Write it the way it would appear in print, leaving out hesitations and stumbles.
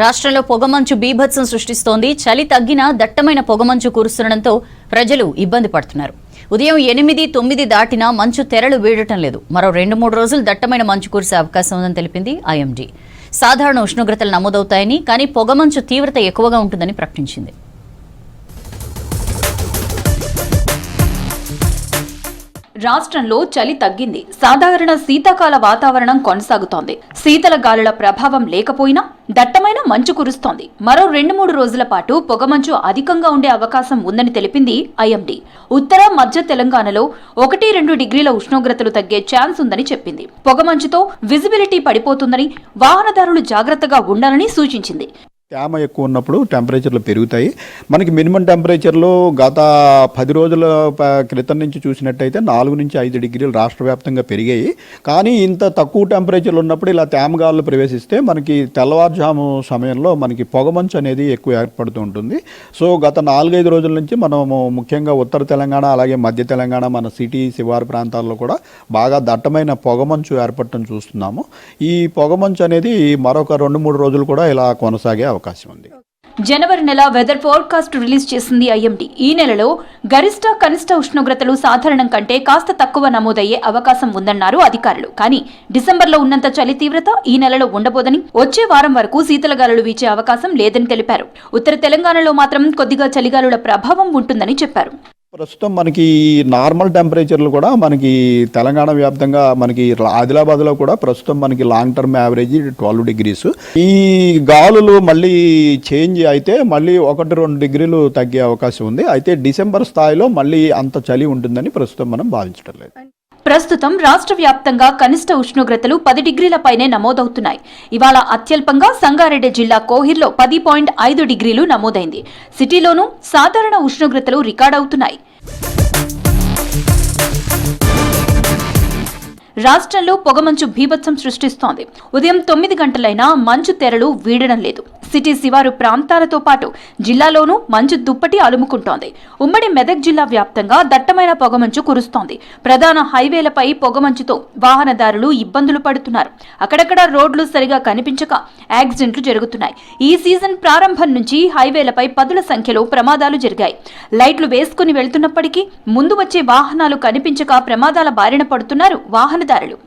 రాష్ట్రంలో పొగమంచు బీభత్సం సృష్టిస్తోంది. చలి తగ్గినా దట్టమైన పొగమంచు కురుస్తుండటంతో ప్రజలు ఇబ్బంది పడుతున్నారు. ఉదయం 8-9 దాటినా మంచు తెరలు వీడటం లేదు. మరో 2-3 రోజులు దట్టమైన మంచు కురిసే అవకాశం ఉందని తెలిపింది ఐఎండీ. సాధారణ ఉష్ణోగ్రతలు నమోదవుతాయని, కానీ పొగమంచు తీవ్రత ఎక్కువగా ఉంటుందని ప్రకటించింది. రాష్ట్రంలో చలి తగ్గింది. సాధారణ శీతాకాల వాతావరణం కొనసాగుతోంది. శీతల గాలుల ప్రభావం లేకపోయినా దట్టమైన మంచు కురుస్తోంది. మరో 2-3 రోజుల పాటు పొగమంచు అధికంగా ఉండే అవకాశం ఉందని తెలిపింది ఐఎండీ. ఉత్తర మధ్య తెలంగాణలో 1-2 డిగ్రీల ఉష్ణోగ్రతలు తగ్గే ఛాన్స్ ఉందని చెప్పింది. పొగమంచుతో విజిబిలిటీ పడిపోతుందని, వాహనదారులు జాగ్రత్తగా ఉండాలని సూచించింది. తేమ ఎక్కువ ఉన్నప్పుడు టెంపరేచర్లు పెరుగుతాయి. మనకి మినిమం టెంపరేచర్లు గత 10 రోజుల క్రితం నుంచి చూసినట్టయితే 4-5 డిగ్రీలు రాష్ట్ర వ్యాప్తంగా పెరిగాయి. కానీ ఇంత తక్కువ టెంపరేచర్లు ఉన్నప్పుడు ఇలా తేమగాలు ప్రవేశిస్తే మనకి తెల్లవారుజాము సమయంలో మనకి పొగమంచు అనేది ఎక్కువ ఏర్పడుతూ ఉంటుంది. సో గత 4-5 రోజుల నుంచి మనము ముఖ్యంగా ఉత్తర తెలంగాణ అలాగే మధ్య తెలంగాణ మన సిటీ శివారు ప్రాంతాల్లో కూడా బాగా దట్టమైన పొగమంచు ఏర్పడటం చూస్తున్నాము. ఈ పొగమంచు అనేది మరొక 2-3 రోజులు కూడా ఇలా కొనసాగే అవకాశం ఉంది. జనవరి నెల వెదర్ ఫోర్కాస్ట్ రిలీజ్ చేసింది ఐఎండీ. ఈ నెలలో గరిష్ట కనిష్ట ఉష్ణోగ్రతలు సాధారణం కంటే కాస్త తక్కువ నమోదయ్యే అవకాశం ఉందన్నారు అధికారులు. కానీ డిసెంబర్లో ఉన్నంత చలి తీవ్రత ఈ నెలలో ఉండబోదని, వచ్చే వారం వరకు శీతలగాలులు వీచే అవకాశం లేదని తెలిపారు. ఉత్తర తెలంగాణలో మాత్రం కొద్దిగా చలిగాలుల ప్రభావం ఉంటుందని చెప్పారు. ప్రస్తుతం మనకి నార్మల్ టెంపరేచర్లు కూడా మనకి తెలంగాణ వ్యాప్తంగా మనకి ఆదిలాబాద్లో కూడా ప్రస్తుతం మనకి లాంగ్ టర్మ్ యావరేజ్ 12 డిగ్రీస్. ఈ గాలులు మళ్ళీ చేంజ్ అయితే మళ్ళీ 1-2 డిగ్రీలు తగ్గే అవకాశం ఉంది. అయితే డిసెంబర్ స్థాయిలో మళ్ళీ అంత చలి ఉంటుందని ప్రస్తుతం మనం భావించడం లేదు. ప్రస్తుతం రాష్ట్ర వ్యాప్తంగా కనిష్ట ఉష్ణోగ్రతలు 10 డిగ్రీల పైనే నమోదవుతున్నాయి. ఇవాళ అత్యల్పంగా సంగారెడ్డి జిల్లా కోహిర్లో 10.5 డిగ్రీలు నమోదైంది. సిటీలోనూ సాధారణ ఉష్ణోగ్రతలు రికార్డవుతున్నాయి. రాష్ట్రంలో పొగమంచు బీభత్సం సృష్టిస్తోంది. ఉదయం 9 గంటలైనా మంచు తెరలు వీడడం లేదు. సిటీ శివారు ప్రాంతాలతో పాటు జిల్లాలోనూ మంచు దుప్పటి అలుముకుంటోంది. ఉమ్మడి మెదక్ జిల్లా వ్యాప్తంగా దట్టమైన పొగమంచు కురుస్తోంది. ప్రధాన హైవేలపై పొగమంచుతో వాహనదారులు ఇబ్బందులు పడుతున్నారు. అక్కడక్కడ రోడ్లు సరిగా కనిపించక యాక్సిడెంట్లు జరుగుతున్నాయి. ఈ సీజన్ ప్రారంభం నుంచి హైవేలపై పదుల సంఖ్యలో ప్రమాదాలు జరిగాయి. లైట్లు వేసుకుని వెళ్తున్నప్పటికీ ముందు వచ్చే వాహనాలు కనిపించక ప్రమాదాల బారిన పడుతున్నారు వాహనదారులు.